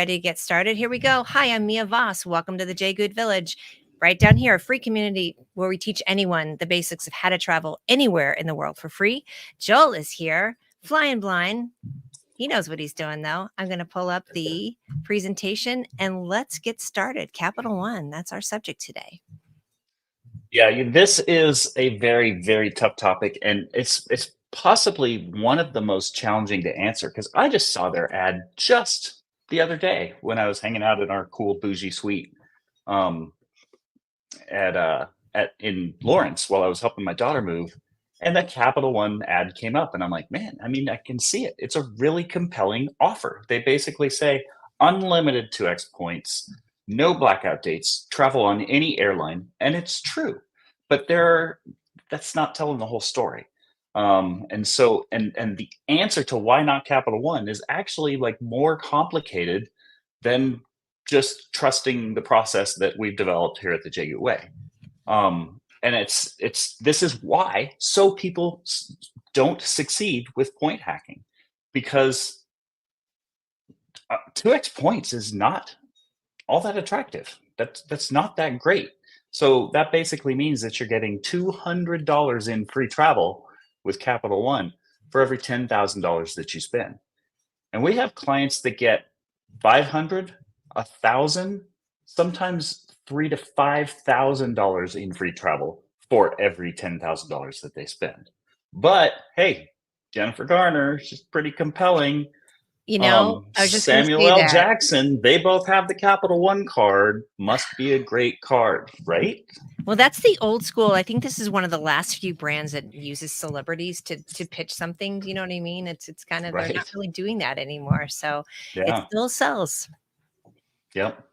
Ready to get started? Here we go. Hi, I'm Mia Voss. Welcome to the JGOOT Village. Right down here, a free community where we teach anyone the basics of how to travel anywhere in the world for free. Joel is here, flying blind. He knows what he's doing, though. I'm going to pull up the presentation and let's get started. Capital One, that's our subject today. Yeah, this is a very, very tough topic, and it's possibly one of the most challenging to answer because I just saw their ad just the other day when I was hanging out in our cool bougie suite um, at in Lawrence while I was helping my daughter move, and the Capital One ad came up, and I'm like, man, I mean, I can see it. It's a really compelling offer. They basically say unlimited 2x points, no blackout dates, travel on any airline, and it's true. But that's not telling the whole story. And so, and the answer to why not Capital One is actually like more complicated than just trusting the process that we've developed here at the JGOOT way. And this is why so people don't succeed with point hacking, because 2x points is not all that attractive. That's not that great. So that basically means that you're getting $200 in free travel with Capital One for every $10,000 that you spend. And we have clients that get 500, 1,000, sometimes $3,000 to $5,000 in free travel for every $10,000 that they spend. But hey, Jennifer Garner, she's pretty compelling. I was just going to Samuel say L. that. Jackson, they both have the Capital One card. Must be a great card, right? Well, that's the old school. I think this is one of the last few brands that uses celebrities to pitch something. Do you know what I mean? It's kind of, they're not Right. really doing that anymore. So it Yeah. still sells. Yep.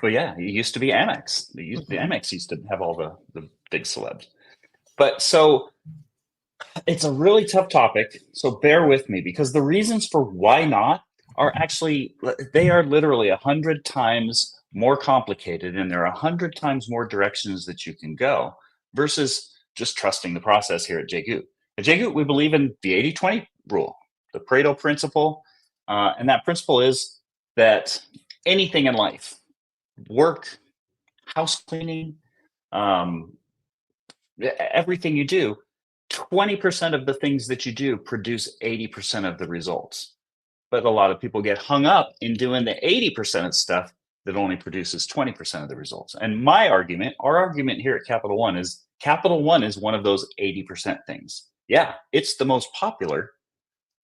Well, yeah, it used to be AMEX. The Mhm. AMEX used to have all the big celebs. But so it's a really tough topic. So bear with me, because the reasons for why not are actually, they are literally 100 times more complicated, and there are 100 times more directions that you can go versus just trusting the process here at JGOOT. At JGOOT, we believe in the 80-20 rule, the Pareto principle. And that principle is that anything in life, work, house cleaning, um, everything you do, 20% of the things that you do produce 80% of the results. But a lot of people get hung up in doing the 80% of stuff that only produces 20% of the results. And my argument, our argument here at Capital One is one of those 80% things. Yeah, it's the most popular,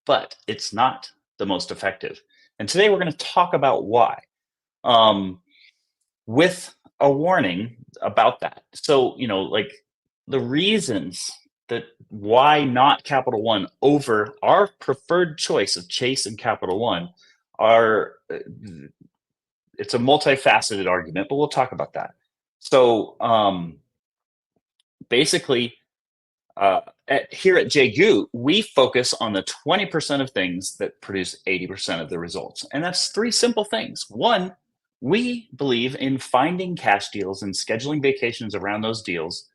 but it's not the most effective. And today we're going to talk about why. With a warning about that. So, like the reasons that why not Capital One over our preferred choice of Chase and Capital One are, it's a multifaceted argument, but we'll talk about that. So, basically, here at JGOOT, we focus on the 20% of things that produce 80% of the results. And that's three simple things. One, we believe in finding cash deals and scheduling vacations around those deals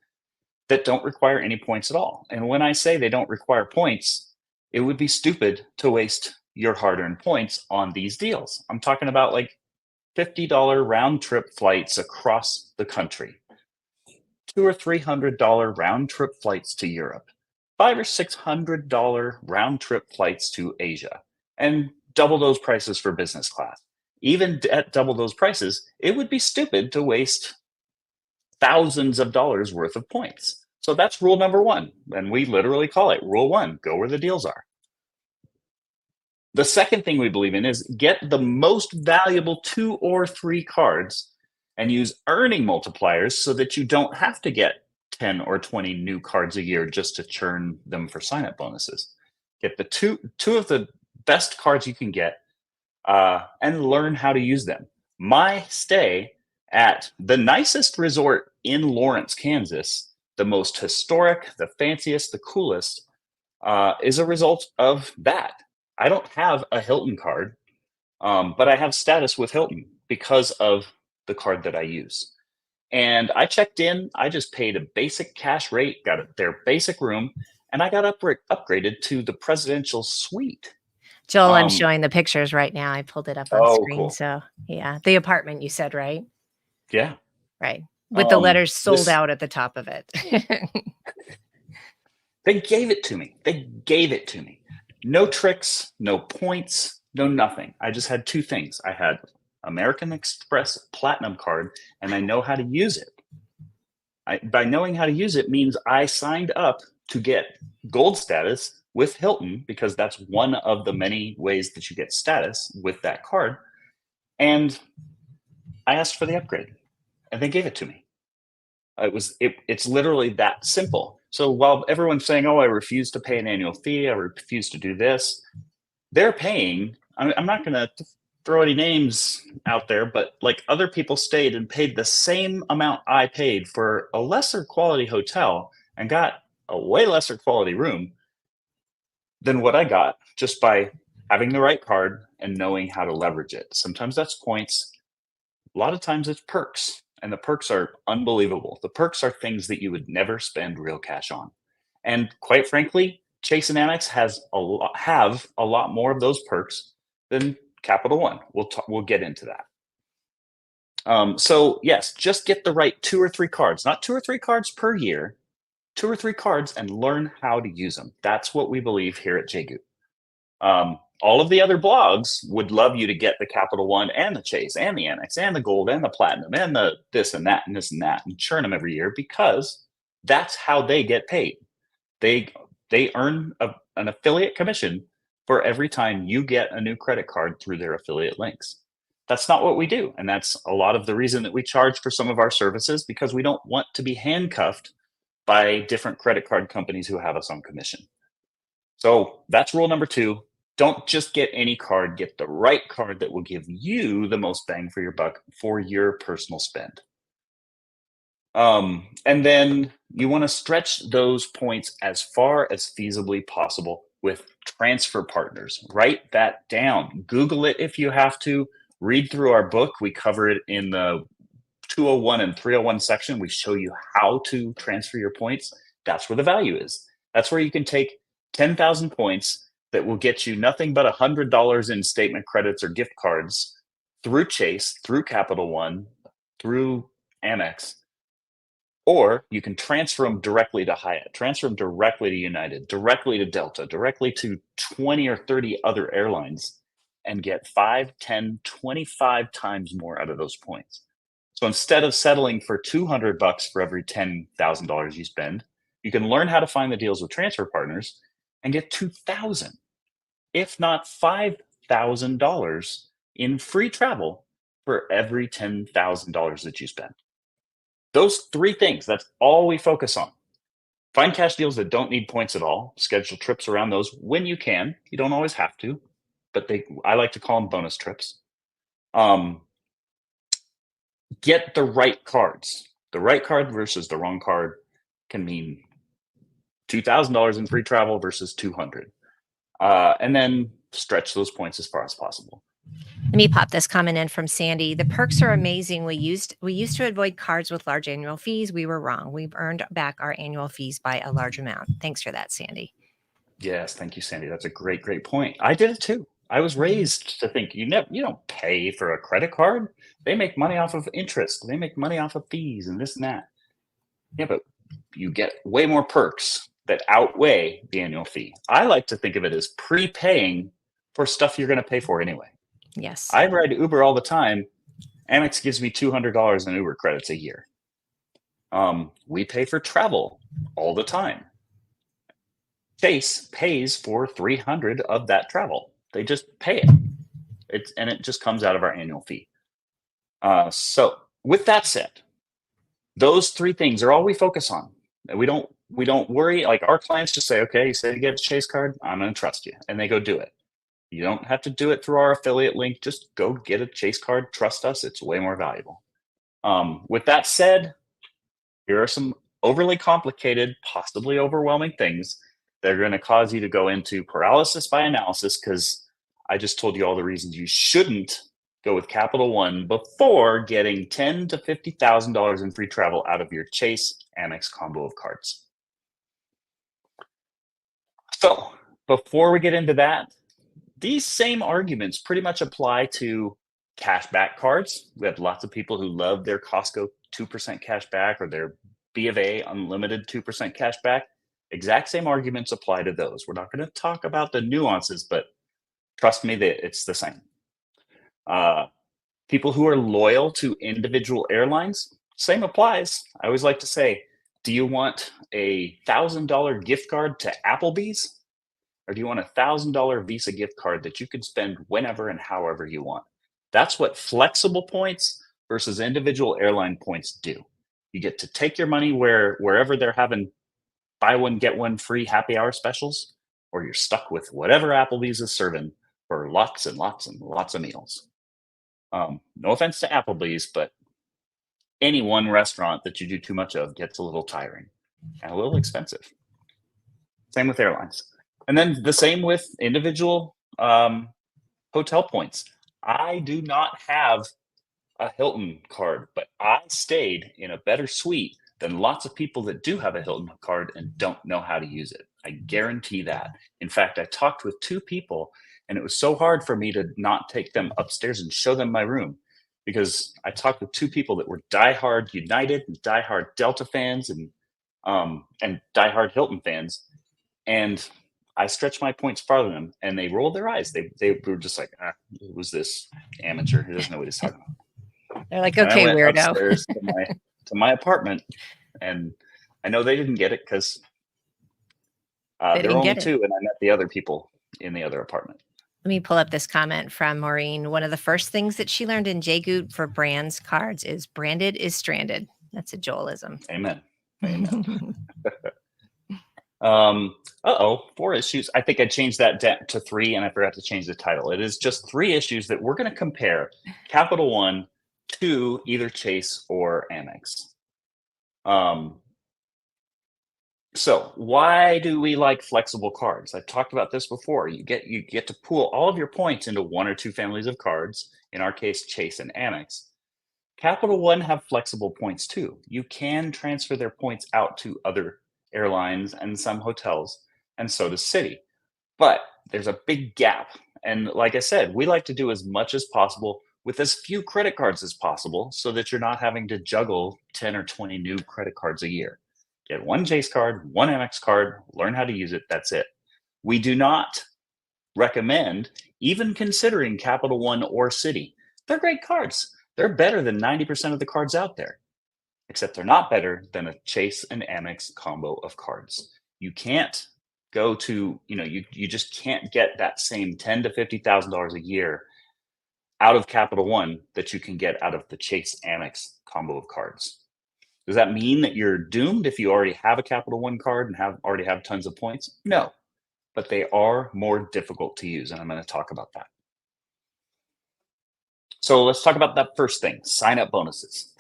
that don't require any points at all. And when I say they don't require points, it would be stupid to waste your hard-earned points on these deals. I'm talking about like $50 round trip flights across the country, $200 or $300 round trip flights to Europe, $500 or $600 round trip flights to Asia, and double those prices for business class. Even at double those prices, it would be stupid to waste thousands of dollars worth of points. So that's rule number one. And we literally call it rule one, go where the deals are. The second thing we believe in is get the most valuable 2 or 3 cards and use earning multipliers so that you don't have to get 10 or 20 new cards a year just to churn them for sign-up bonuses. Get the two of the best cards you can get and learn how to use them. My stay at the nicest resort in Lawrence, Kansas, the most historic, the fanciest, the coolest, is a result of that. I don't have a Hilton card, but I have status with Hilton because of the card that I use. And I checked in, I just paid a basic cash rate, got their basic room, and I got upgraded to the presidential suite. Joel, I'm showing the pictures right now. I pulled it up on Oh, screen. cool. So yeah, the apartment you said, right? Yeah. Right. With the letters sold This out at the top of it. They gave it to me. They gave it to me. No tricks, no points, no nothing. I just had two things. I had American Express Platinum card, and I know how to use it. By knowing how to use it means I signed up to get gold status with Hilton, because that's one of the many ways that you get status with that card. And I asked for the upgrade, and they gave it to me. It's literally that simple. So while everyone's saying, "Oh, I refuse to pay an annual fee, I refuse to do this," they're paying. I'm not going to throw any names out there, but like, other people stayed and paid the same amount I paid for a lesser quality hotel and got a way lesser quality room than what I got, just by having the right card and knowing how to leverage it. Sometimes that's points. A lot of times it's perks, and the perks are unbelievable. The perks are things that you would never spend real cash on. And quite frankly, Chase and Amex have a lot more of those perks than Capital One. We'll get into that. So yes, just get the right 2 or 3 cards, not 2 or 3 cards per year, 2 or 3 cards, and learn how to use them. That's what we believe here at JGOOT. All of the other blogs would love you to get the Capital One and the Chase and the Amex and the Gold and the Platinum and the this and that and this and that, and churn them every year, because that's how they get paid. They earn an affiliate commission for every time you get a new credit card through their affiliate links. That's not what we do, and that's a lot of the reason that we charge for some of our services, because we don't want to be handcuffed by different credit card companies who have us on commission. So that's rule number 2. Don't just get any card, get the right card that will give you the most bang for your buck for your personal spend. And then you want to stretch those points as far as feasibly possible with transfer partners. Write that down. Google it if you have to. Read through our book. We cover it in the 201 and 301 section. We show you how to transfer your points. That's where the value is. That's where you can take 10,000 points that will get you nothing but $100 in statement credits or gift cards through Chase, through Capital One, through Amex. Or you can transfer them directly to Hyatt, transfer them directly to United, directly to Delta, directly to 20 or 30 other airlines, and get 5, 10, 25 times more out of those points. So instead of settling for $200 for every $10,000 you spend, you can learn how to find the deals with transfer partners and get $2,000, if not $5,000 in free travel for every $10,000 that you spend. Those 3 things, that's all we focus on. Find cash deals that don't need points at all. Schedule trips around those when you can. You don't always have to, but I like to call them bonus trips. Get the right cards. The right card versus the wrong card can mean $2,000 in free travel versus $200. And then stretch those points as far as possible. Let me pop this comment in from Sandy. The perks are amazing. We used to avoid cards with large annual fees. We were wrong. We've earned back our annual fees by a large amount. Thanks for that, Sandy. Yes, thank you, Sandy. That's a great, great point. I did it too. I was raised to think you don't pay for a credit card. They make money off of interest. They make money off of fees and this and that. Yeah, but you get way more perks that outweigh the annual fee. I like to think of it as prepaying for stuff you're going to pay for anyway. Yes. I ride Uber all the time. Amex gives me $200 in Uber credits a year. We pay for travel all the time. Chase pays for 300 of that travel. They just pay it. It just comes out of our annual fee. So with that said, those 3 things are all we focus on. We don't worry. Like, our clients just say, okay, you say you get a Chase card, I'm going to trust you. And they go do it. You don't have to do it through our affiliate link. Just go get a Chase card. Trust us. It's way more valuable. With that said, here are some overly complicated, possibly overwhelming things that are going to cause you to go into paralysis by analysis, because I just told you all the reasons you shouldn't go with Capital One before getting $10,000 to $50,000 in free travel out of your Chase Amex combo of cards. So before we get into that, these same arguments pretty much apply to cashback cards. We have lots of people who love their Costco 2% cash back or their B of A unlimited 2% cash back. Exact same arguments apply to those. We're not going to talk about the nuances, but trust me that it's the same. People who are loyal to individual airlines, same applies. I always like to say, do you want a $1,000 gift card to Applebee's? Or do you want a $1,000 Visa gift card that you can spend whenever and however you want? That's what flexible points versus individual airline points do. You get to take your money wherever they're having buy one, get one free happy hour specials, or you're stuck with whatever Applebee's is serving for lots and lots and lots of meals. No offense to Applebee's, but any one restaurant that you do too much of gets a little tiring and a little expensive. Same with airlines. And then the same with individual hotel points. I do not have a Hilton card, but I stayed in a better suite than lots of people that do have a Hilton card and don't know how to use it. I guarantee that. In fact, I talked with 2 people, and it was so hard for me to not take them upstairs and show them my room because I talked with 2 people that were diehard United and diehard Delta fans and diehard Hilton fans. And I stretched my points farther than them, and they rolled their eyes. They were just like, "Who was this amateur? He doesn't know what he's talking about." They're like, And I okay, went weirdo. upstairs to my apartment, and I know they didn't get it because there were only 2, and I met the other people in the other apartment. Let me pull up this comment from Maureen. One of the first things that she learned in JGOOT for brands cards is branded is stranded. That's a Joelism. Amen. Amen. 4 issues. I think I changed that to 3, and I forgot to change the title. It is just 3 issues that we're going to compare Capital One to either Chase or Amex. So why do we like flexible cards? I've talked about this before. You get to pool all of your points into 1 or 2 families of cards. In our case, Chase and Amex. Capital One have flexible points too. You can transfer their points out to other airlines and some hotels, and so does Citi. But there's a big gap. And like I said, we like to do as much as possible with as few credit cards as possible so that you're not having to juggle 10 or 20 new credit cards a year. Get 1 Chase card, 1 Amex card, learn how to use it, that's it. We do not recommend even considering Capital One or Citi. They're great cards. They're better than 90% of the cards out there, except they're not better than a Chase and Amex combo of cards. You can't go to, you just can't get that same $10,000 to $50,000 a year out of Capital One that you can get out of the Chase Amex combo of cards. Does that mean that you're doomed if you already have a Capital One card and already have tons of points? No, but they are more difficult to use, and I'm going to talk about that. So let's talk about that first thing, sign-up bonuses.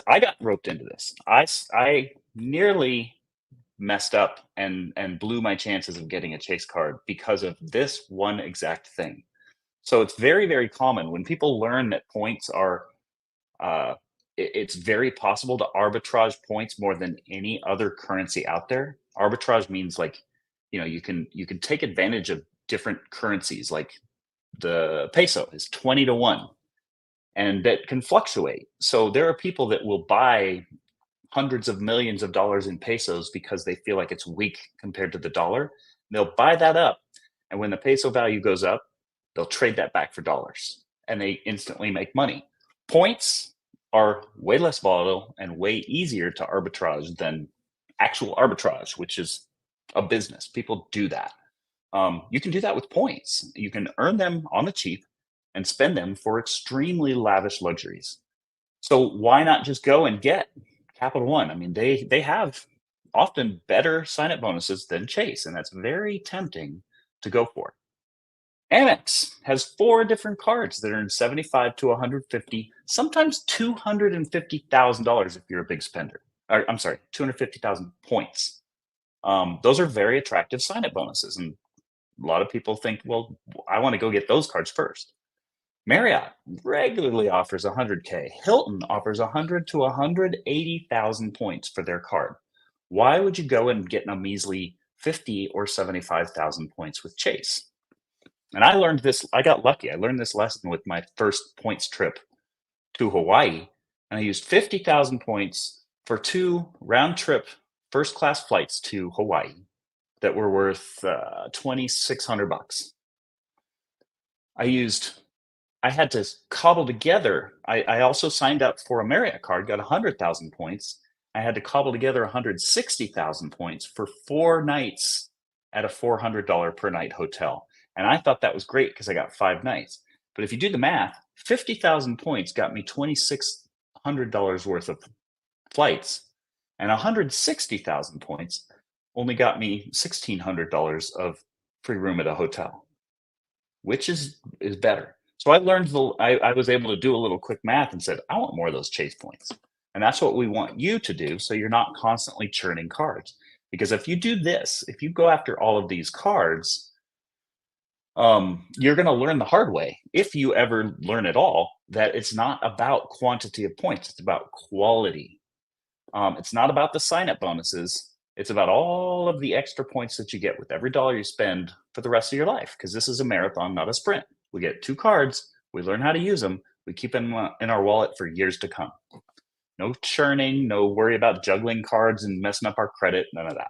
I got roped into this. I nearly messed up and blew my chances of getting a Chase card because of this one exact thing. So it's very, very common when people learn that points are, it's very possible to arbitrage points more than any other currency out there. Arbitrage means like, you can take advantage of different currencies. Like the peso is 20 to 1. And that can fluctuate. So there are people that will buy hundreds of millions of dollars in pesos because they feel like it's weak compared to the dollar. They'll buy that up. And when the peso value goes up, they'll trade that back for dollars and they instantly make money. Points are way less volatile and way easier to arbitrage than actual arbitrage, which is a business. People do that. You can do that with points. You can earn them on the cheap and spend them for extremely lavish luxuries. So why not just go and get Capital One? I mean, they have often better sign-up bonuses than Chase, and that's very tempting to go for. Amex has 4 different cards that earn $75 to $150, sometimes $250,000 if you're a big spender. Or, I'm sorry, 250,000 points. Those are very attractive sign-up bonuses, and a lot of people think, well, I want to go get those cards first. Marriott regularly offers 100K. Hilton offers 100 to 180,000 points for their card. Why would you go and get a measly 50 or 75,000 points with Chase? And I learned this, I got lucky. I learned this lesson with my first points trip to Hawaii. And I used 50,000 points for 2 round trip first class flights to Hawaii that were worth $2,600. I had to cobble together. I also signed up for a Marriott card, got 100,000 points. I had to cobble together 160,000 points for 4 nights at a $400 per night hotel. And I thought that was great because I got 5 nights. But if you do the math, 50,000 points got me $2,600 worth of flights, and 160,000 points only got me $1,600 of free room at a hotel. Which is better? So I was able to do a little quick math and said, I want more of those chase points. And that's what we want you to do, so you're not constantly churning cards. Because if you do this, if you go after all of these cards, you're going to learn the hard way, if you ever learn at all, that it's not about quantity of points, it's about quality. It's not about the sign-up bonuses. It's about all of the extra points that you get with every dollar you spend for the rest of your life, because this is a marathon, not a sprint. We get 2 cards, we learn how to use them, we keep them in our wallet for years to come. No churning, no worry about juggling cards and messing up our credit, none of that.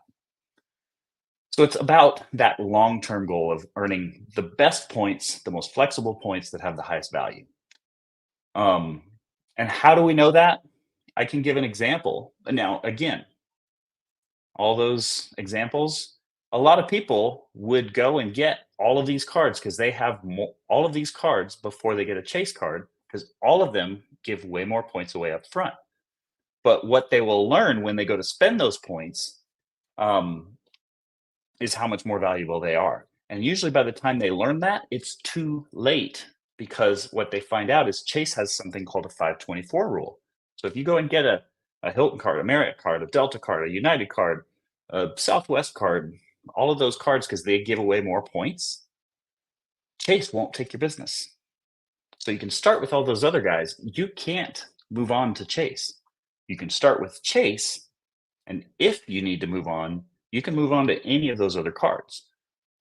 So it's about that long-term goal of earning the best points, the most flexible points that have the highest value. And how do we know that? I can give an example. Now, again, all those examples, a lot of people would go and get all of these cards because they have all of these cards before they get a chase card, because all of them give way more points away up front. But what they will learn when they go to spend those points is how much more valuable they are. And usually by the time they learn that, it's too late, because what they find out is Chase has something called a 524 rule. So if you go and get a Hilton card, a Marriott card, a Delta card, a United card, a Southwest card, all of those cards, because they give away more points, Chase won't take your business. So you can start with all those other guys. You can't move on to Chase. You can start with Chase, and if you need to move on, you can move on to any of those other cards,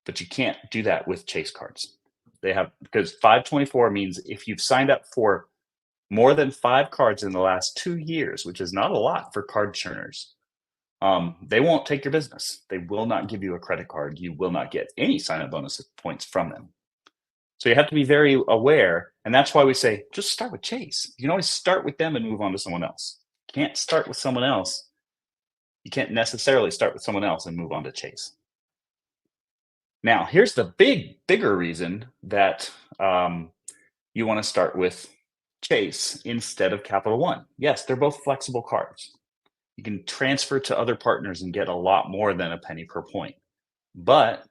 but you can't do that with Chase cards. Because 524 means if you've signed up for more than 5 cards in the last 2 years, which is not a lot for card churners, they won't take your business. They will not give you a credit card. You will not get any sign-up bonus points from them. So you have to be very aware, and that's why we say just start with Chase. You can always start with them and move on to someone else. You can't start with someone else. You can't necessarily start with someone else and move on to Chase. Now, here's the bigger reason that you want to start with Chase instead of Capital One. Yes, they're both flexible cards. You can transfer to other partners and get a lot more than a penny per point. But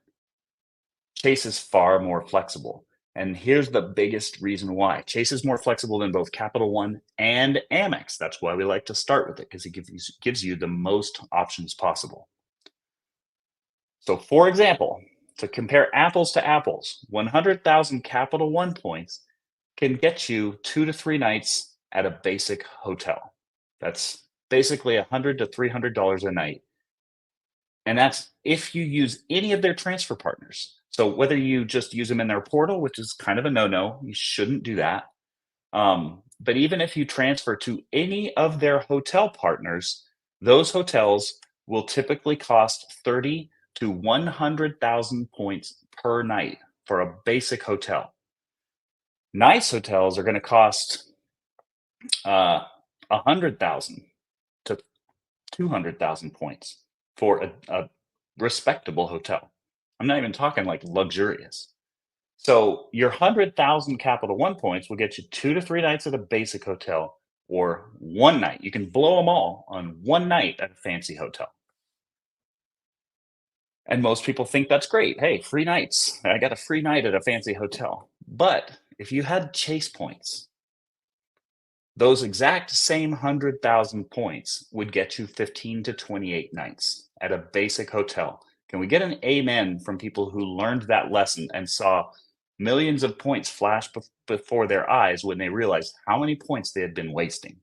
Chase is far more flexible. And here's the biggest reason why. Chase is more flexible than both Capital One and AMEX. That's why we like to start with it, because it gives you the most options possible. So for example, to compare apples to apples, 100,000 Capital One points can get you 2 to 3 nights at a basic hotel. That's basically $100 to $300 a night. And that's if you use any of their transfer partners. So whether you just use them in their portal, which is kind of a no-no, you shouldn't do that. But even if you transfer to any of their hotel partners, those hotels will typically cost 30 to 100,000 points per night for a basic hotel. Nice hotels are going to cost 100,000 to 200,000 points for a respectable hotel. I'm not even talking like luxurious. So your 100,000 Capital One points will get you 2 to 3 nights at a basic hotel, or 1 night. You can blow them all on 1 night at a fancy hotel. And most people think that's great. Hey, free nights. I got a free night at a fancy hotel. But if you had Chase points, those exact same 100,000 points would get you 15 to 28 nights at a basic hotel. Can we get an amen from people who learned that lesson and saw millions of points flash before their eyes when they realized how many points they had been wasting?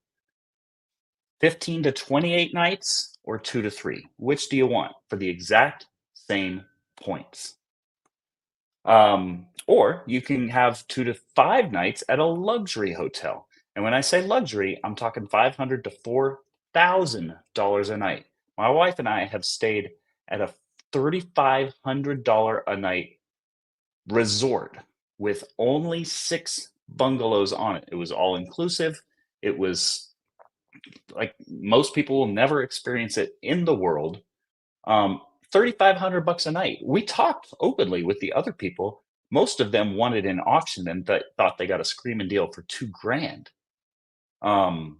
15 to 28 nights or 2 to 3? Which do you want for the exact same points? Or you can have 2 to 5 nights at a luxury hotel. And when I say luxury, I'm talking $500 to $4,000 a night. My wife and I have stayed at a $3,500 a night resort with only 6 bungalows on it. It was all inclusive. It was like most people will never experience it in the world. 3,500 bucks a night. We talked openly with the other people. Most of them wanted an auction and thought they got a screaming deal for 2 grand. And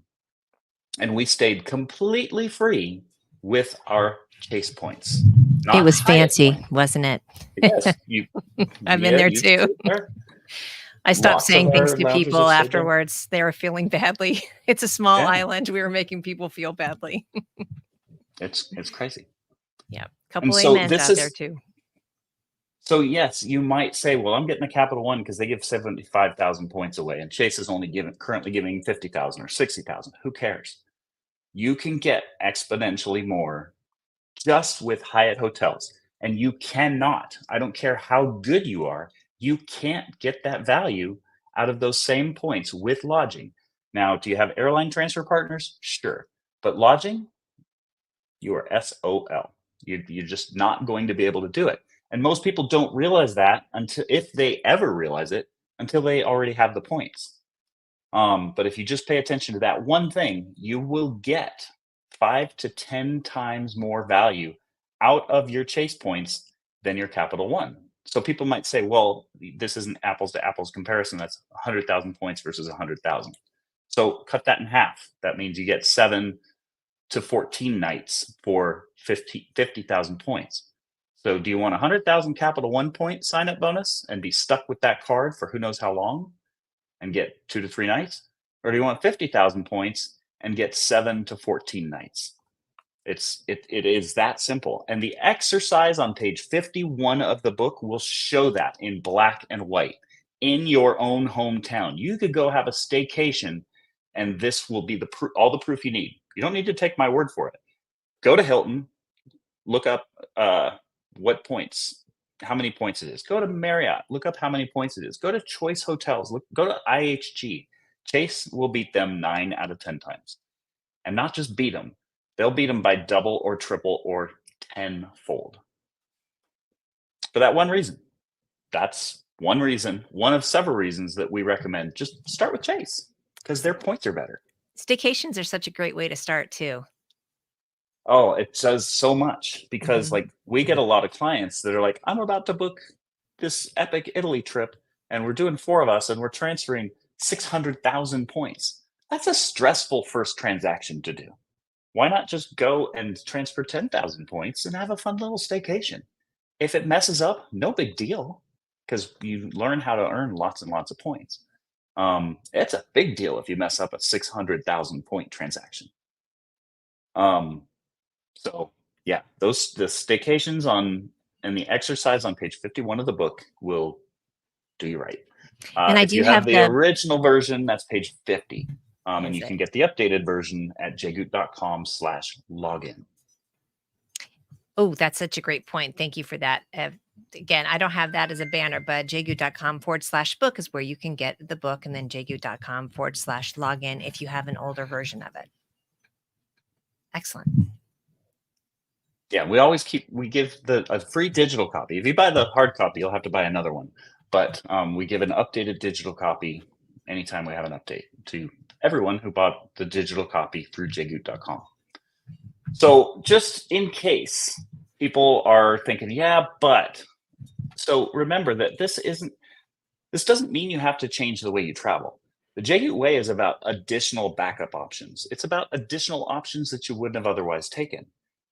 we stayed completely free with our Chase points. It was Hyatt fancy, points. wasn't it? Yes, I've been there you too. stayed there. I stopped Lots of saying things our to lounges people have stayed there. afterwards. They were feeling badly. It's a small Yeah. island. We were making people feel badly. It's crazy. Yeah. And Couple so amens this out there is too. so yes, you might say, well, I'm getting a Capital One because they give 75,000 points away, and Chase is only currently giving 50,000 or 60,000. Who cares? You can get exponentially more just with Hyatt hotels, and you cannot. I don't care how good you are, you can't get that value out of those same points with lodging. Now, do you have airline transfer partners? Sure, but lodging, you are SOL. You're just not going to be able to do it. And most people don't realize that until, if they ever realize it, until they already have the points. But if you just pay attention to that one thing, you will get 5 to 10 times more value out of your Chase points than your Capital One. So people might say, well, this isn't apples to apples comparison. That's 100,000 points versus 100,000. So cut that in half. That means you get 7 to 14 nights for 50,000 points. So do you want 100,000 Capital One point sign up bonus and be stuck with that card for who knows how long and get 2 to 3 nights? Or do you want 50,000 points and get 7 to 14 nights? It is that simple. And the exercise on page 51 of the book will show that in black and white in your own hometown. You could go have a staycation and this will be all the proof you need. You don't need to take my word for it. Go to Hilton, look up what points, how many points it is. Go to Marriott, look up how many points it is. Go to Choice Hotels, go to IHG. Chase will beat them 9 out of 10 times. And not just beat them, they'll beat them by double or triple or tenfold. For that one reason. That's one reason, one of several reasons that we recommend just start with Chase because their points are better. Staycations are such a great way to start too. Oh, it does so much because like we get a lot of clients that are like, I'm about to book this epic Italy trip and we're doing 4 of us and we're transferring 600,000 points. That's a stressful first transaction to do. Why not just go and transfer 10,000 points and have a fun little staycation? If it messes up, no big deal because you learn how to earn lots and lots of points. It's a big deal if you mess up a 600,000 point transaction. So yeah, the staycations and the exercise on page 51 of the book will do you right. And I if do you have have the original version, that's page 50. And you can get the updated version at jgoot.com/login. Oh, that's such a great point. Thank you for that. Again, I don't have that as a banner, but jgoot.com/book is where you can get the book, and then jgoot.com/login if you have an older version of it. Excellent. Yeah, we give a free digital copy. If you buy the hard copy, you'll have to buy another one. But we give an updated digital copy anytime we have an update to everyone who bought the digital copy through jgoot.com. So just in case people are thinking, yeah, but so remember that this doesn't mean you have to change the way you travel. The JGOOT way is about additional backup options. It's about additional options that you wouldn't have otherwise taken.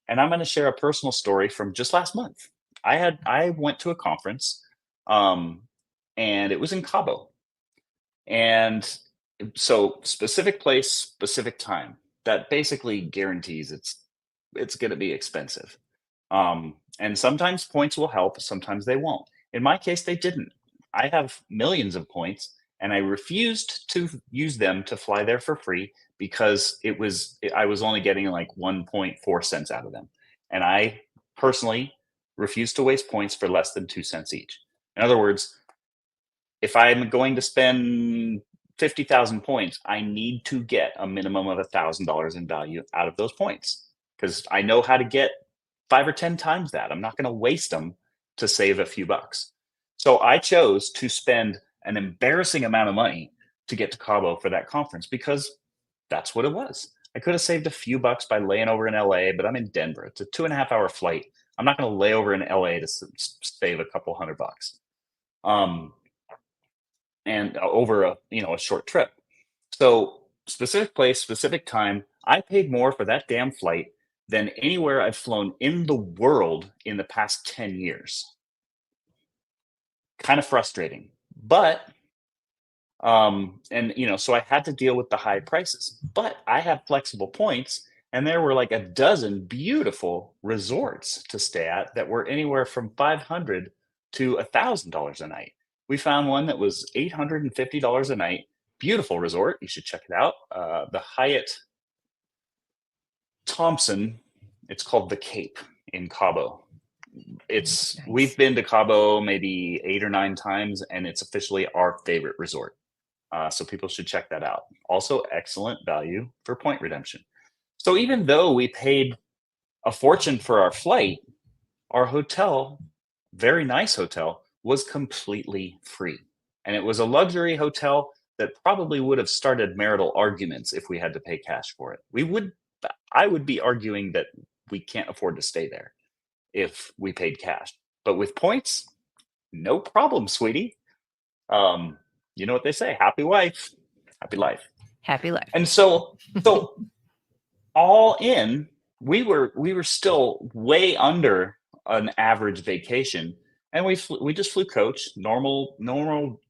And I'm going to share a personal story from just last month. I went to a conference, and it was in Cabo. And so specific place, specific time. That basically guarantees it's going to be expensive. And sometimes points will help, sometimes they won't. In my case, they didn't. I have millions of points, and I refused to use them to fly there for free because I was only getting like 1.4 cents out of them. And I personally refuse to waste points for less than 2 cents each. In other words, if I'm going to spend 50,000 points, I need to get a minimum of $1,000 in value out of those points because I know how to get 5 or 10 times that. I'm not going to waste them to save a few bucks. So I chose to spend an embarrassing amount of money to get to Cabo for that conference because that's what it was. I could have saved a few bucks by laying over in LA, but I'm in Denver. It's a 2.5-hour flight. I'm not going to lay over in LA to save a couple $100. And over a short trip. So specific place, specific time. I paid more for that damn flight than anywhere I've flown in the world in the past 10 years. Kind of frustrating, but so I had to deal with the high prices. But I have flexible points, and there were like a dozen beautiful resorts to stay at that were anywhere from $500 to $1,000 a night. We found one that was $850 a night. Beautiful resort. You should check it out. The Hyatt Thompson. It's called the Cape in Cabo. Nice. We've been to Cabo maybe 8 or 9 times, and it's officially our favorite resort. So people should check that out. Also, excellent value for point redemption. So even though we paid a fortune for our flight, our hotel, very nice hotel, was completely free. And it was a luxury hotel that probably would have started marital arguments if we had to pay cash for it. I would be arguing that we can't afford to stay there if we paid cash. But with points, no problem, sweetie. You know what they say, happy wife, happy life. Happy life. And so all in, we were still way under an average vacation, and we just flew coach, normal.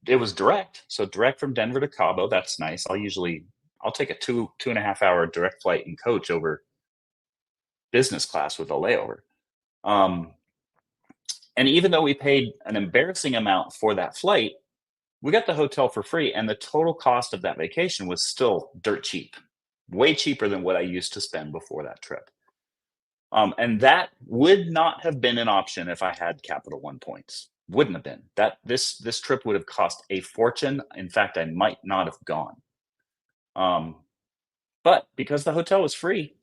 It was direct, so direct from Denver to Cabo. That's nice. I'll take a 2.5 hour direct flight in coach over business class with a layover. And even though we paid an embarrassing amount for that flight, we got the hotel for free, and the total cost of that vacation was still dirt cheap, way cheaper than what I used to spend before that trip. And that would not have been an option if I had Capital One points. Wouldn't have been. This trip would have cost a fortune. In fact, I might not have gone. But because the hotel was free,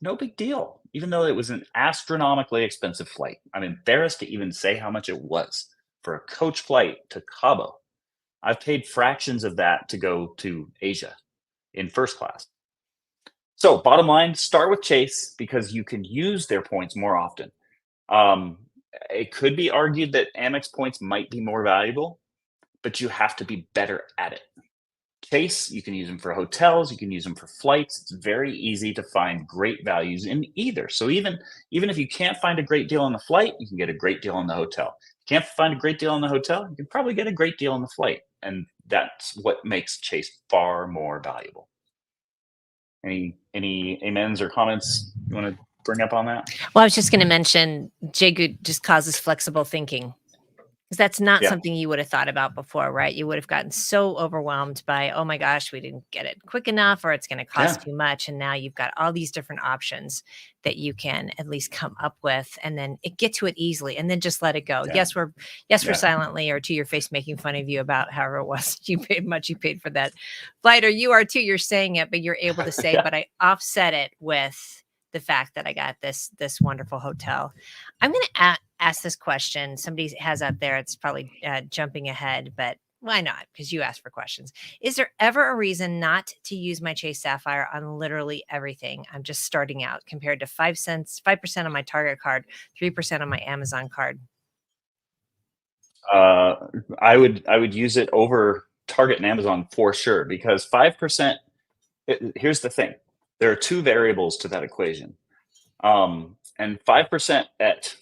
no big deal. Even though it was an astronomically expensive flight. I'm embarrassed to even say how much it was for a coach flight to Cabo. I've paid fractions of that to go to Asia in first class. So bottom line, start with Chase because you can use their points more often. It could be argued that Amex points might be more valuable, but you have to be better at it. Chase, you can use them for hotels, you can use them for flights. It's very easy to find great values in either. So even if you can't find a great deal on the flight, you can get a great deal on the hotel. Can't find a great deal on the hotel, you can probably get a great deal on the flight. And that's what makes Chase far more valuable. Any amens or comments you want to bring up on that? Well, I was just going to mention JGOOT just causes flexible thinking. Because that's not something you would have thought about before, right? You would have gotten so overwhelmed by, oh my gosh, we didn't get it quick enough, or it's going to cost too much. And now you've got all these different options that you can at least come up with, and then get to it easily, and then just let it go. Yes, we're silently or to your face making fun of you about however it was you paid for that flight, or you are too. You're saying it, but you're able to say, but I offset it with the fact that I got this wonderful hotel. I'm going to ask this question. Somebody has up there. It's probably jumping ahead, but why not? Because you asked for questions. Is there ever a reason not to use my Chase Sapphire on literally everything? I'm just starting out compared to 5% on my Target card, 3% on my Amazon card. I would use it over Target and Amazon for sure because 5%. Here's the thing. There are two variables to that equation. And 5% at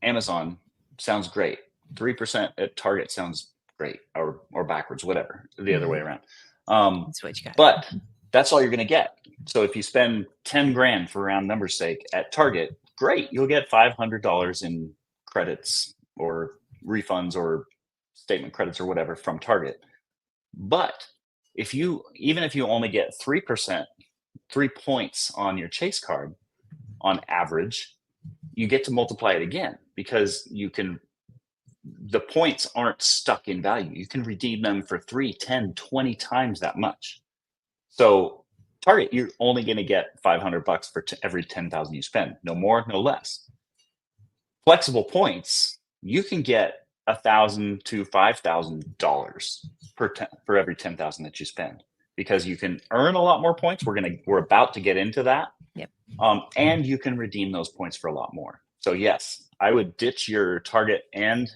Amazon sounds great. 3% at Target sounds great, or backwards, whatever, the other way around. That's what you got. But that's all you're going to get. So if you spend 10 grand for round number's sake at Target, great. You'll get $500 in credits or refunds or statement credits or whatever from Target. But even if you only get 3%, 3 points on your Chase card on average, you get to multiply it again because you can the points aren't stuck in value. You can redeem them for 3, 10, 20 times that much. So Target, you're only going to get $500 for every 10,000 you spend. No more, no less. Flexible points, you can get $1,000 to $5,000 for every 10,000 that you spend, because you can earn a lot more points. We're about to get into that. Yep. And you can redeem those points for a lot more. So yes, I would ditch your Target and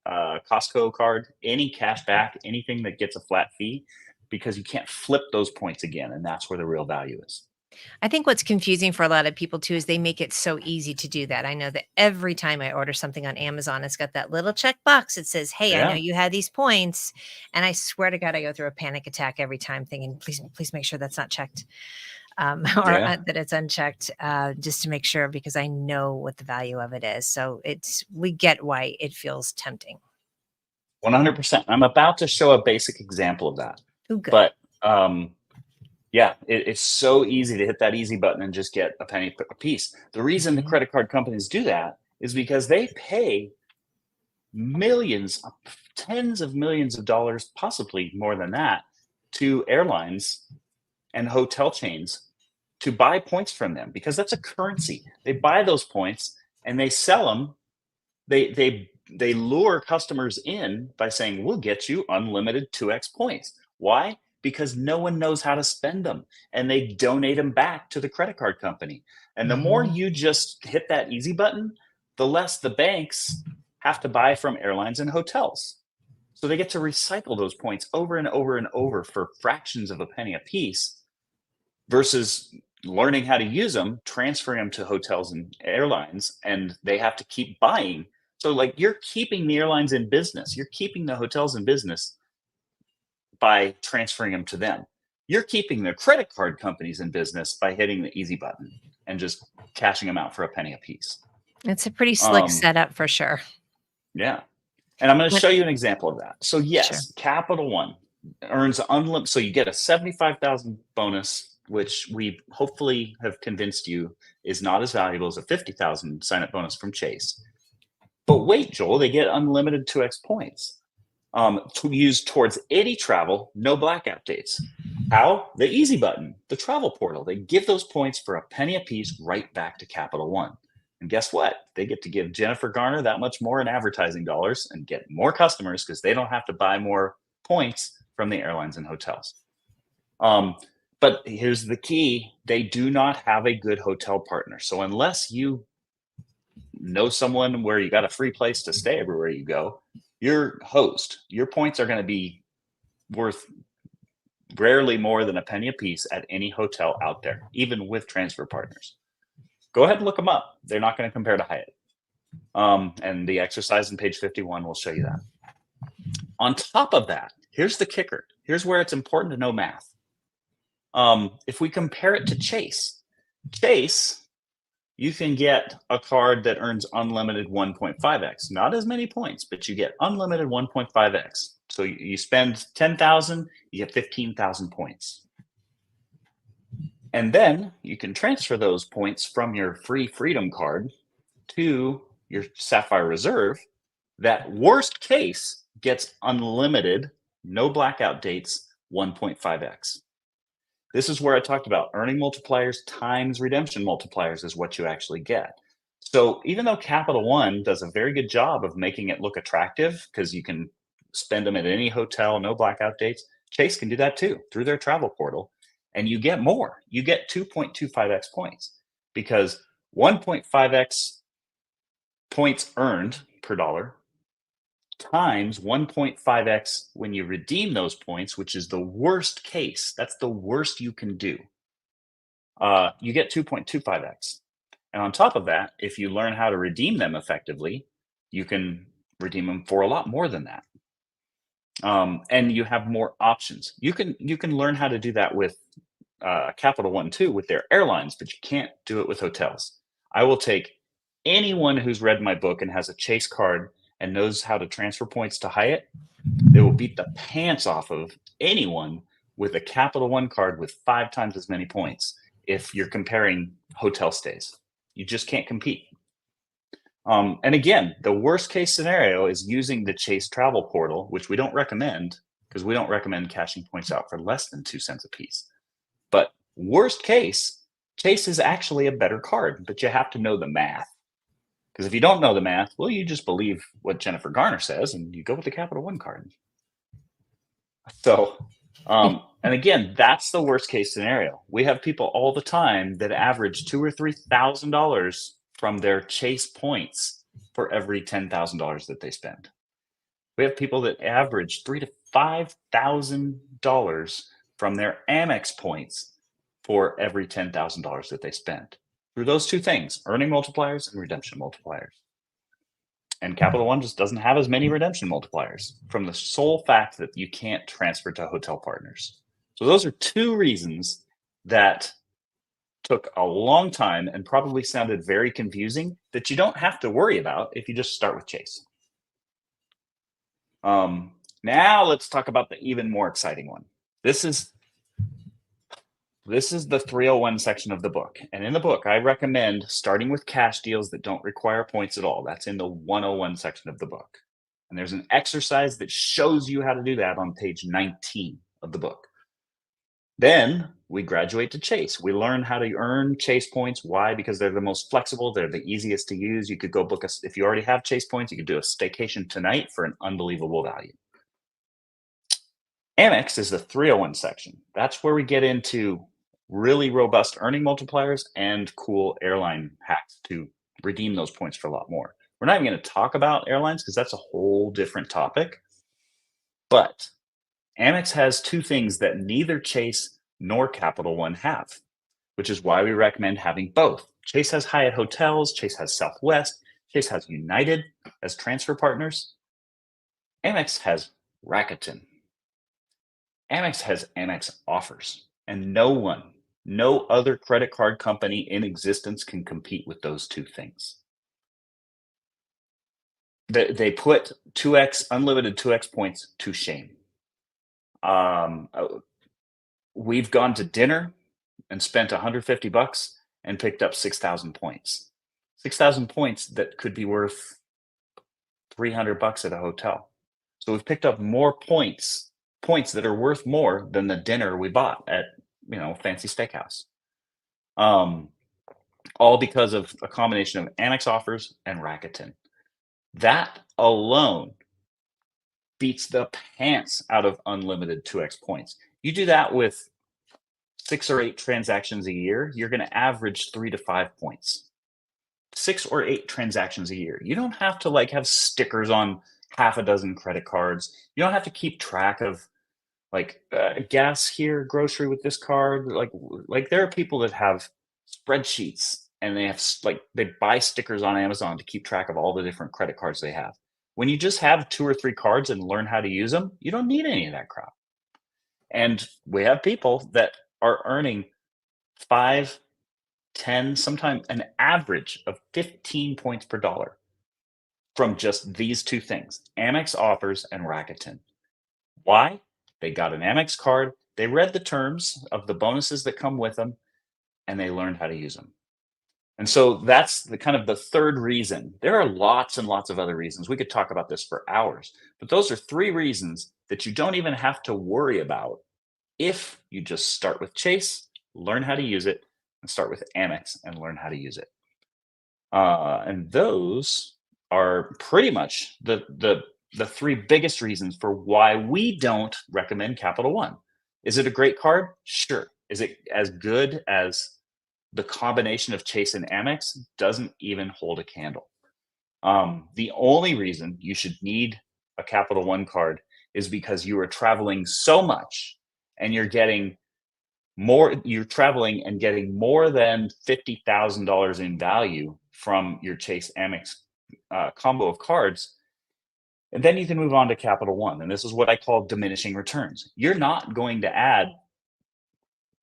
Costco card, any cash back, anything that gets a flat fee, because you can't flip those points again, and that's where the real value is. I think what's confusing for a lot of people too is they make it so easy to do that. I know that every time I order something on Amazon, it's got that little check box that says, "Hey, I know Yeah, you had these points," and I swear to God, I go through a panic attack every time, thinking, "Please, please make sure that's not checked, or yeah, that it's unchecked, just to make sure," because I know what the value of it is. So we get why it feels tempting. 100%. I'm about to show a basic example of that, Oh, good. but yeah, it's so easy to hit that easy button and just get a penny a piece. The reason the Mhm. credit card companies do that is because they pay millions, tens of millions of dollars, possibly more than that, to airlines and hotel chains to buy points from them, because that's a currency. They buy those points and they sell them. They lure customers in by saying, "We'll get you unlimited 2x points." Why? Because no one knows how to spend them, and they donate them back to the credit card company. And the more Mhm. you just hit that easy button, the less the banks have to buy from airlines and hotels. So they get to recycle those points over and over and over for fractions of a penny a piece, versus learning how to use them, transferring them to hotels and airlines, and they have to keep buying. So, like, you're keeping the airlines in business, you're keeping the hotels in business by transferring them to them. You're keeping the credit card companies in business by hitting the easy button and just cashing them out for a penny a piece. It's a pretty slick Um, setup for sure. yeah. And I'm going to But show you an example of that. So sure. yes, Capital One earns unlimited. So you get a 75,000 bonus, which we hopefully have convinced you is not as valuable as a 50,000 sign up bonus from Chase. But wait, Joel, they get unlimited 2x points to use towards any travel, no blackout dates. How? The easy button, the travel portal. They give those points for a penny a piece right back to Capital One. And guess what? They get to give Jennifer Garner that much more in advertising dollars and get more customers, because they don't have to buy more points from the airlines and hotels. Um, but here's the key: they do not have a good hotel partner. So unless you know someone where you got a free place to stay everywhere you go, your points are going to be worth rarely more than a penny a piece at any hotel out there, even with transfer partners. Go ahead and look them up. They're not going to compare to Hyatt. And the exercise in page 51 will show you that. On top of that, here's the kicker. Here's where it's important to know math. If we compare it to Chase, you can get a card that earns unlimited 1.5x. Not as many points, but you get unlimited 1.5x. So you spend 10,000, you get 15,000 points. And then you can transfer those points from your free Freedom card to your Sapphire Reserve. That worst case gets unlimited, no blackout dates, 1.5x. This is where I talked about earning multipliers times redemption multipliers is what you actually get. So even though Capital One does a very good job of making it look attractive, because you can spend them at any hotel, no blackout dates, Chase can do that too through their travel portal. And you get more. You get 2.25x points, because 1.5x points earned per dollar times 1.5x when you redeem those points, which is the worst case. That's the worst you can do. You get 2.25x. And on top of that, if you learn how to redeem them effectively, you can redeem them for a lot more than that. And you have more options. You can learn how to do that with Capital One too, with their airlines, but you can't do it with hotels. I will take anyone who's read my book and has a Chase card and knows how to transfer points to Hyatt. They will beat the pants off of anyone with a Capital One card with 5 times as many points if you're comparing hotel stays. You just can't compete. And again, the worst case scenario is using the Chase travel portal, which we don't recommend because we don't recommend cashing points out for less than 2 cents a piece. But worst case, Chase is actually a better card, but you have to know the math. Because if you don't know the math, well, you just believe what Jennifer Garner says and you go with the Capital One card. So, and again, that's the worst case scenario. We have people all the time that average $2,000 or $3,000 from their Chase points for every $10,000 that they spend. We have people that average $3,000 to $5,000 from their Amex points for every $10,000 that they spend. Through those two things, earning multipliers and redemption multipliers. And Capital One just doesn't have as many redemption multipliers from the sole fact that you can't transfer to hotel partners. So those are two reasons that took a long time and probably sounded very confusing that you don't have to worry about if you just start with Chase. Now let's talk about the even more exciting one. This is the 301 section of the book. And in the book, I recommend starting with cash deals that don't require points at all. That's in the 101 section of the book. And there's an exercise that shows you how to do that on page 19 of the book. Then we graduate to Chase. We learn how to earn Chase points. Why? Because they're the most flexible. They're the easiest to use. You could go book us if you already have Chase points, you could do a staycation tonight for an unbelievable value. AMEX is the 301 section. That's where we get into really robust earning multipliers and cool airline hacks to redeem those points for a lot more. We're not even going to talk about airlines because that's a whole different topic. But Amex has two things that neither Chase nor Capital One have, which is why we recommend having both. Chase has Hyatt Hotels, Chase has Southwest, Chase has United as transfer partners. Amex has Rakuten. Amex has Amex offers, and no other credit card company in existence can compete with those two things. They put 2x unlimited 2x points to shame. We've gone to dinner and spent $150 and picked up 6,000 points. 6,000 points that could be worth $300 at a hotel. So we've picked up more points that are worth more than the dinner we bought at fancy steakhouse. All because of a combination of Amex offers and Rakuten. That alone beats the pants out of unlimited 2x points. You do that with 6 or 8 transactions a year, you're going to average 3 to 5 points. 6 or 8 transactions a year. You don't have to have stickers on half a dozen credit cards. You don't have to keep track of gas here, grocery with this card. Like there are people that have spreadsheets and they have they buy stickers on Amazon to keep track of all the different credit cards they have. When you just have 2 or 3 cards and learn how to use them, you don't need any of that crap. And we have people that are earning 5, 10, sometimes an average of 15 points per dollar from just these two things, Amex offers and Rakuten. Why? They got an Amex card, they read the terms of the bonuses that come with them, and they learned how to use them. And so that's the kind of the third reason. There are lots and lots of other reasons. We could talk about this for hours, but those are 3 reasons that you don't even have to worry about if you just start with Chase, learn how to use it, and start with Amex and learn how to use it. And those are pretty much the 3 biggest reasons for why we don't recommend Capital One. Is it a great card? Sure. Is it as good as the combination of Chase and Amex? Doesn't even hold a candle. The only reason you should need a Capital One card is because you are traveling so much and you're traveling and getting more than $50,000 in value from your Chase Amex combo of cards. And then you can move on to Capital One. And this is what I call diminishing returns. You're not going to add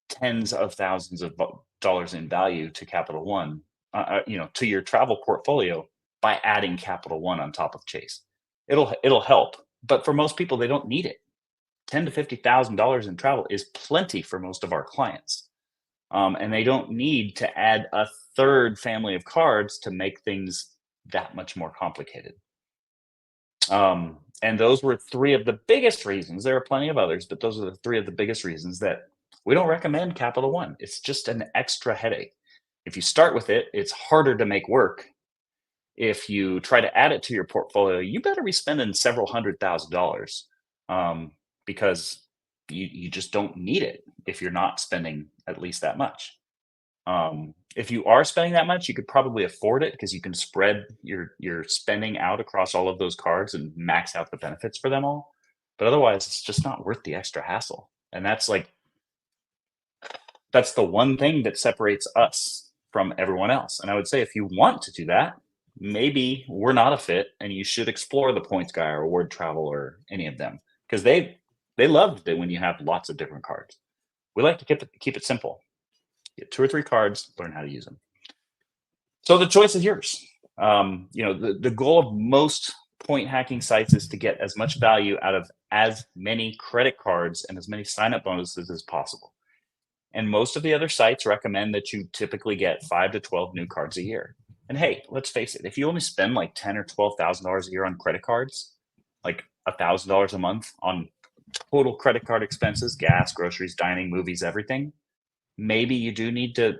tens of thousands of dollars in value to Capital One, to your travel portfolio by adding Capital One on top of Chase. It'll help, but for most people, they don't need it. $10,000 to $50,000 in travel is plenty for most of our clients, and they don't need to add a third family of cards to make things that much more complicated. And those were three of the biggest reasons. There are plenty of others, but those are the three of the biggest reasons that we don't recommend Capital One. It's just an extra headache. If you start with it, it's harder to make work. If you try to add it to your portfolio, you better be spending several $100,000 because you just don't need it if you're not spending at least that much. If you are spending that much, you could probably afford it because you can spread your spending out across all of those cards and max out the benefits for them all. But otherwise, it's just not worth the extra hassle. And that's the one thing that separates us from everyone else. And I would say if you want to do that, maybe we're not a fit and you should explore the Points Guy or Word Travel or any of them because they loved it when you have lots of different cards. We like to keep it simple. Get 2 or 3 cards, learn how to use them. So the choice is yours. The goal of most point hacking sites is to get as much value out of as many credit cards and as many sign-up bonuses as possible. And most of the other sites recommend that you typically get 5 to 12 new cards a year. And hey, let's face it, if you only spend like $10,000 or $12,000 a year on credit cards, like $1,000 a month on total credit card expenses, gas, groceries, dining, movies, everything, maybe you do need to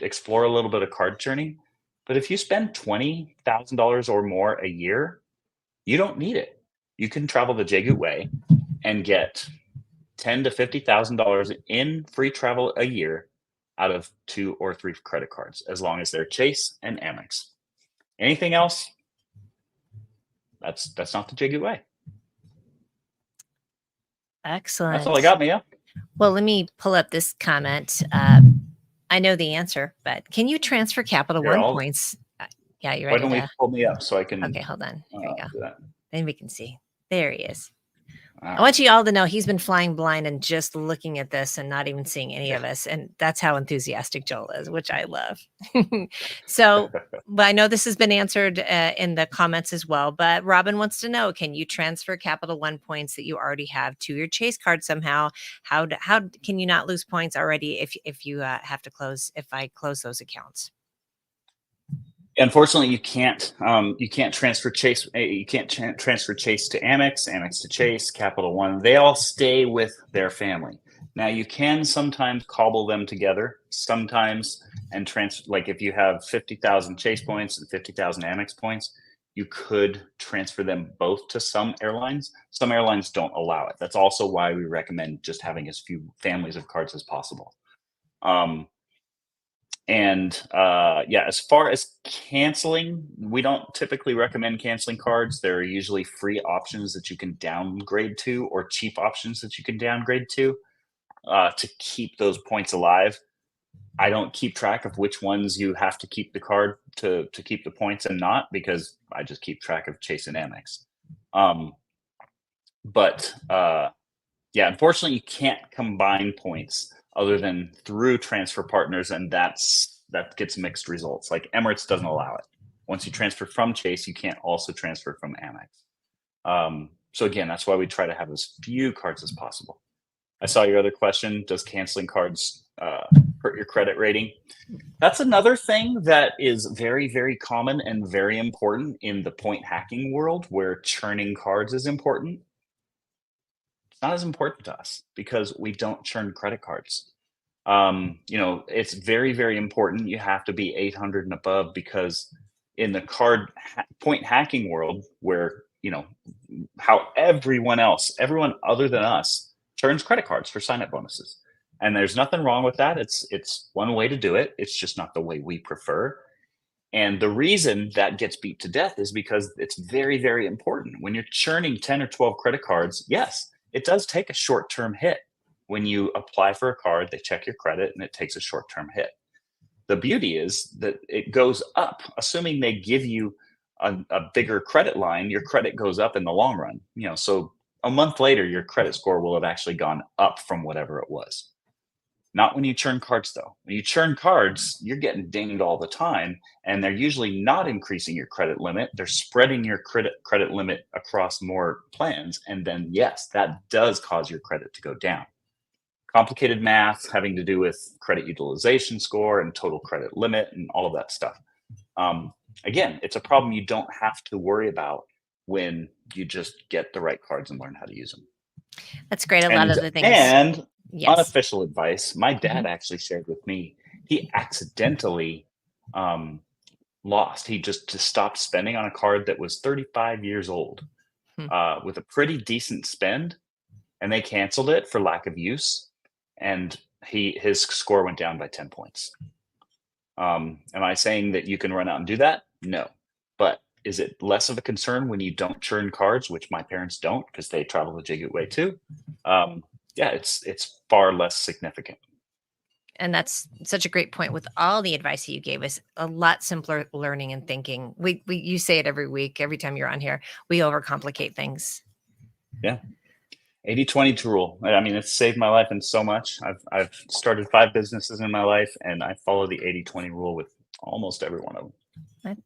explore a little bit of card churning. But if you spend $20,000 or more a year, you don't need it. You can travel the JGOOT way and get $10,000 to $50,000 in free travel a year out of 2 or 3 credit cards, as long as they're Chase and Amex. Anything else? That's not the JGOOT way. Excellent. That's all I got, Mia. Well, let me pull up this comment. I know the answer, but can you transfer Capital One points? Yeah, you ready? Why don't we pull me up so I can? Okay, hold on. Here we go. Do that. Then we can see. There he is. I want you all to know he's been flying blind and just looking at this and not even seeing any of us. And that's how enthusiastic Joel is, which I love. So, but I know this has been answered in the comments as well. But Robin wants to know, can you transfer Capital One points that you already have to your Chase card somehow? How can you not lose points already if you have to close, if I close those accounts? Unfortunately, you can't transfer Chase. You can't transfer Chase to Amex, Amex to Chase, Capital One. They all stay with their family. Now, you can sometimes cobble them together, sometimes, and transfer. Like if you have 50,000 Chase points and 50,000 Amex points, you could transfer them both to some airlines. Some airlines don't allow it. That's also why we recommend just having as few families of cards as possible. As far as canceling, we don't typically recommend canceling cards. There are usually free options that you can downgrade to or cheap options that you can downgrade to keep those points alive. I don't keep track of which ones you have to keep the card to keep the points and not, because I just keep track of Chase and Amex. Unfortunately, you can't combine points other than through transfer partners, and that gets mixed results. Like Emirates doesn't allow it. Once you transfer from Chase, you can't also transfer from Amex. So again, that's why we try to have as few cards as possible. I saw your other question. Does canceling cards hurt your credit rating? That's another thing that is very, very common and very important in the point hacking world, where churning cards is important. It's not as important to us because we don't churn credit cards. It's very, very important. You have to be 800 and above, because in the point hacking world, where, how everyone other than us churns credit cards for sign-up bonuses. And there's nothing wrong with that. It's one way to do it. It's just not the way we prefer. And the reason that gets beat to death is because it's very, very important. When you're churning 10 or 12 credit cards, yes, it does take a short-term hit. When you apply for a card, they check your credit and it takes a short-term hit. The beauty is that it goes up. Assuming they give you a bigger credit line, your credit goes up in the long run. So a month later, your credit score will have actually gone up from whatever it was. Not when you churn cards, though. When you churn cards, you're getting dinged all the time, and they're usually not increasing your credit limit. They're spreading your credit limit across more plans, and then, yes, that does cause your credit to go down. Complicated math having to do with credit utilization score and total credit limit and all of that stuff. again, it's a problem you don't have to worry about when you just get the right cards and learn how to use them. That's great. A lot And of the things. and Yes. unofficial advice, my dad Mhm. actually shared with me, he accidentally lost. He just stopped spending on a card that was 35 years old Hmm. with a pretty decent spend, and they canceled it for lack of use, and his score went down by 10 points. Am I saying that you can run out and do that? No. But is it less of a concern when you don't churn cards, which my parents don't because they travel the JGOOT way too? Yeah, it's far less significant. And that's such a great point with all the advice that you gave us. A lot simpler learning and thinking. We you say it every week, every time you're on here. We overcomplicate things. Yeah. 80-20 rule. I mean, it's saved my life in so much. I've started 5 businesses in my life, and I follow the 80-20 rule with almost every one of them.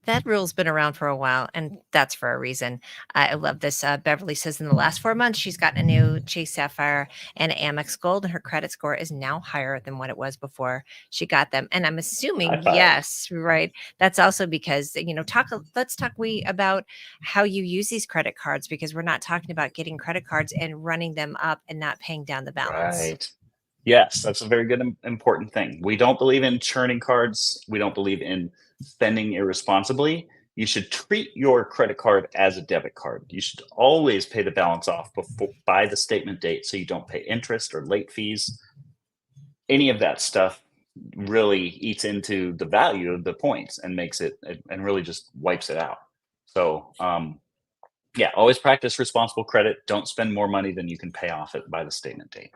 That rule's been around for a while, and that's for a reason. I love this. Beverly says in the last 4 months, she's gotten a new Chase Sapphire and an Amex Gold, and her credit score is now higher than what it was before she got them. And I'm assuming, High five. yes, right. That's also because let's talk about how you use these credit cards, because we're not talking about getting credit cards and running them up and not paying down the balance. Right. Yes, that's a very good, important thing. We don't believe in churning cards. We don't believe in spending irresponsibly. You should treat your credit card as a debit card. You should always pay the balance off by the statement date so you don't pay interest or late fees. Any of that stuff really eats into the value of the points and makes it and really just wipes it out. So, yeah, always practice responsible credit. Don't spend more money than you can pay off it by the statement date.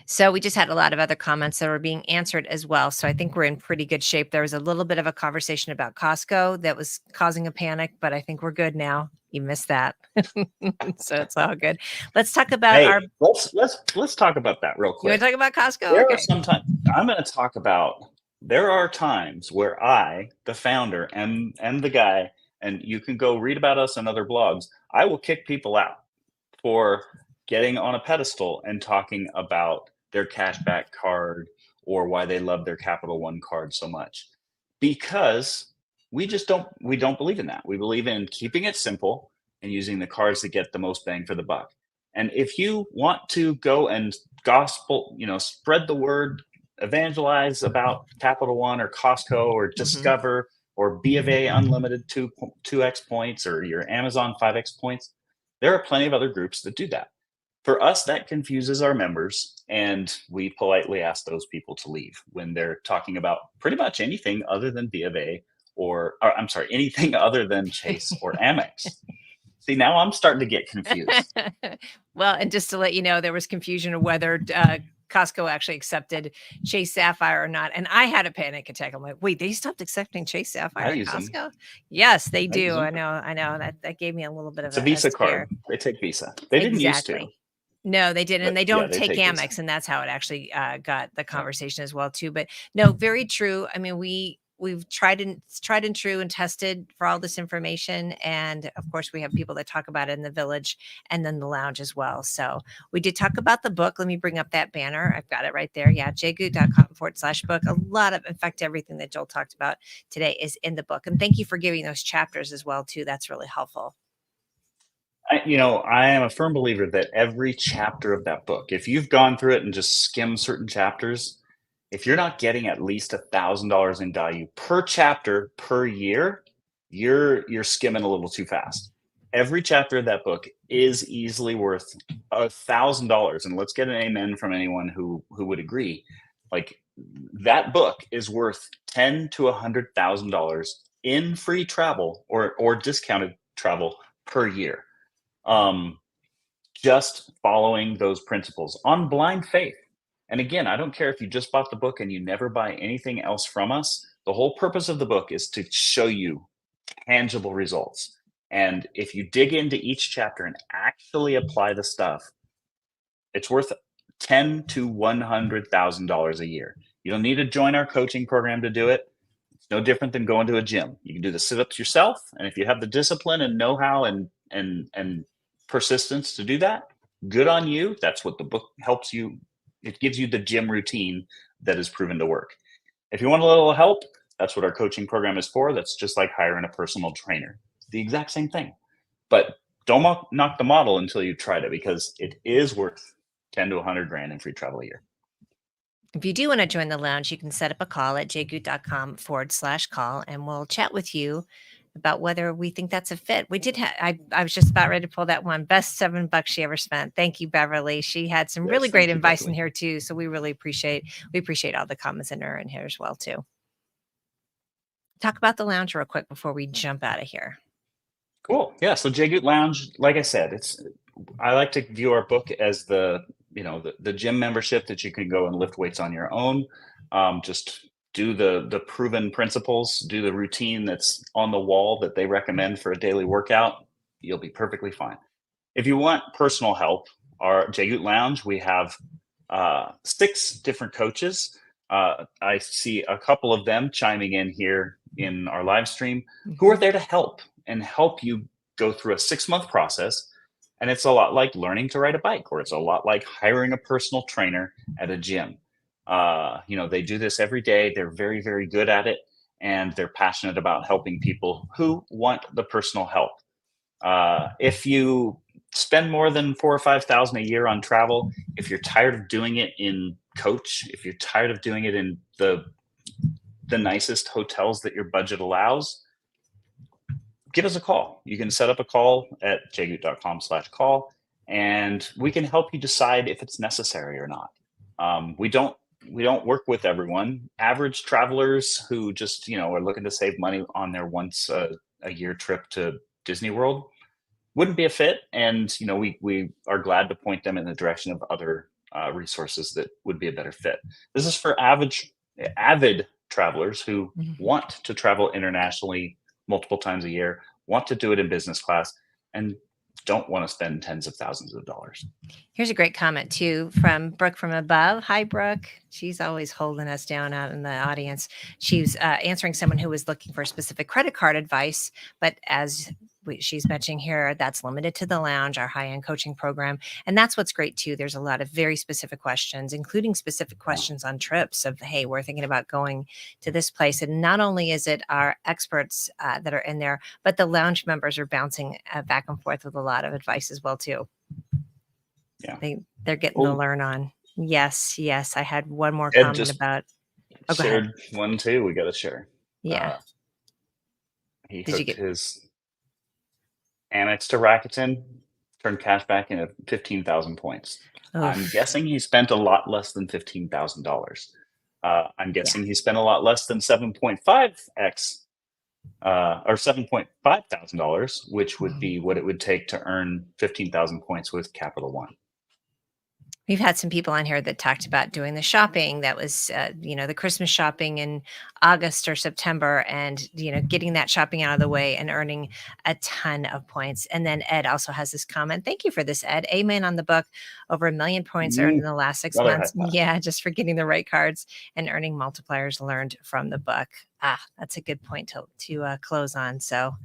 So we just had a lot of other comments that were being answered as well. So I think we're in pretty good shape. There was a little bit of a conversation about Costco that was causing a panic, but I think we're good now. You missed that. So it's all good. Let's talk about Hey, our let's talk about that real You want quick. to talk about Costco? There are Okay. sometimes I'm going to talk about. There are times where I, the founder, and the guy, and you can go read about us on other blogs. I will kick people out for getting on a pedestal and talking about their cashback card or why they love their Capital One card so much, because we don't believe in that. We believe in keeping it simple and using the cards that get the most bang for the buck. And if you want to go and gospel, spread the word, evangelize about Capital One or Costco or Mhm. Discover or B of A Unlimited 2x points or your Amazon 5x points, there are plenty of other groups that do that. For us, that confuses our members, and we politely ask those people to leave when they're talking about pretty much anything other than B of A or I'm sorry, anything other than Chase or Amex. See, now I'm starting to get confused. Well, and just to let you know, there was confusion of whether Costco actually accepted Chase Sapphire or not. And I had a panic attack. I'm like, wait, they stopped accepting Chase I Sapphire at use them. Costco? Yes, they I use do. them. I know. That gave me a little bit of It's a a Visa card. scare. They take Visa. They didn't used to, Exactly. No, they didn't, and but they yeah, don't they take take Visa. Amex, and that's how it actually got the Yeah. conversation as well too. But no, very true. I mean, we've tried and true and tested for all this information, and of course, we have people that talk about it in the village and then the lounge as well. So we did talk about the book. Let me bring up that banner. I've got it right there. Yeah, jgoot.com/book. A lot of, in fact, everything that Joel talked about today is in the book. And thank you for giving those chapters as well too. That's really helpful. I am a firm believer that every chapter of that book, if you've gone through it and just skimmed certain chapters, if you're not getting at least $1,000 in value per chapter per year, you're skimming a little too fast. Every chapter of that book is easily worth $1,000, and let's get an amen from anyone who would agree. Like, that book is worth $10,000 to $100,000 in free travel or discounted travel per year. Um, just following those principles on blind faith. And again, I don't care if you just bought the book and you never buy anything else from us. The whole purpose of the book is to show you tangible results. And if you dig into each chapter and actually apply the stuff, it's worth $10,000 to $100,000 a year. You don't need to join our coaching program to do it. It's no different than going to a gym. You can do the sit-ups yourself, and if you have the discipline and know-how and persistence to do that, good on you. That's what the book helps you. It gives you the gym routine that is proven to work. If you want a little help, That's what our coaching program is for. That's just like hiring a personal trainer. It's the exact same thing. But don't knock the model until you've tried it, because it is worth 10 to 100 grand in free travel a year. If you do want to join the lounge, you can set up a call at jgoot.com/call, and we'll chat with you about whether we think that's a fit. We did I was just about ready to pull that one. Best $7 she ever spent. Thank you, Beverly. She had some really Yes, great thank you, advice in Beverly. here too. So we really appreciate all the comments in here as well too. Talk about the lounge real quick before we jump out of here. Cool. Yeah. So JGOOT Lounge, like I said, I like to view our book as the gym membership that you can go and lift weights on your own. Just do the proven principles, do the routine that's on the wall that they recommend for a daily workout. You'll be perfectly fine. If you want personal help, our JGOOT Lounge, we have 6 different coaches. I see a couple of them chiming in here in our live stream who are there to help you go through a 6-month process. And it's a lot like learning to ride a bike, or it's a lot like hiring a personal trainer at a gym. They do this every day. They're very, very good at it, and they're passionate about helping people who want the personal help. If you spend more than 4,000 or 5,000 a year on travel, if you're tired of doing it in coach, if you're tired of doing it in the nicest hotels that your budget allows, give us a call. You can set up a call at jgoot.com/call, and we can help you decide if it's necessary or not. We don't work with everyone. Average travelers who just are looking to save money on their once a year trip to Disney World wouldn't be a fit, and we are glad to point them in the direction of other resources that would be a better fit. This is for avid travelers who want to travel internationally multiple times a year, want to do it in business class, and don't want to spend tens of thousands of dollars. Here's a great comment too from Brooke from above. Hi, Brooke. She's always holding us down out in the audience. She's answering someone who was looking for specific credit card advice, but as she's mentioning here, that's limited to the lounge, our high-end coaching program. And that's what's great too. There's a lot of very specific questions, including specific questions on trips of, hey, we're thinking about going to this place. And not only is it our experts that are in there, but the lounge members are bouncing back and forth with a lot of advice as well too. Yeah. They're getting to learn on. Yes. I had one more Ed comment about. Oh, go ahead. One too. We got to share. Yeah. He hooked his AMEX to Rakuten, turned cash back into 15,000 points. Oof. I'm guessing he spent a lot less than $15,000. I'm guessing he spent a lot less than 7.5x or $7,500, which would be what it would take to earn 15,000 points with Capital One. We've had some people on here that talked about doing the shopping that was, the Christmas shopping in August or September, and, getting that shopping out of the way and earning a ton of points. And then Ed also has this comment. Thank you for this, Ed. Amen on the book. Over 1 million points earned in the last 6 months. Yeah, just for getting the right cards and earning multipliers learned from the book. That's a good point to close on. So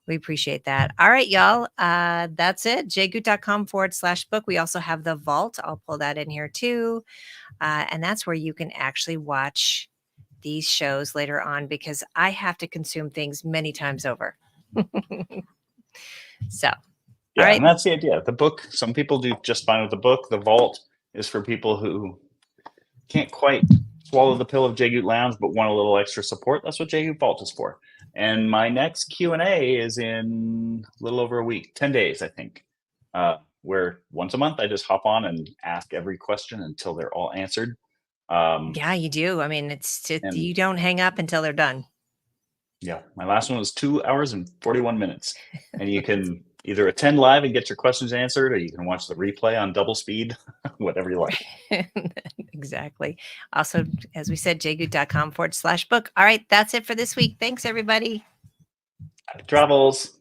we appreciate that. All right, y'all. That's it. jgoot.com/book. We also have the vault. I'll pull that in here too. And that's where you can actually watch these shows later on, because I have to consume things many times over. So, yeah, all right. And that's the idea. The book, some people do just fine with the book. The vault is for people who can't quite swallow the pill of JGOOT Lounge, but want a little extra support. That's what JGOOT Vault is for. And my next Q&A is in a little over a week, 10 days, I think, where once a month I just hop on and ask every question until they're all answered. Yeah, you do. I mean, you don't hang up until they're done. Yeah. My last one was 2 hours and 41 minutes. And you can either attend live and get your questions answered, or you can watch the replay on double speed, whatever you like. Exactly. Also, as we said, jgoot.com/book. All right. That's it for this week. Thanks, everybody. Happy travels.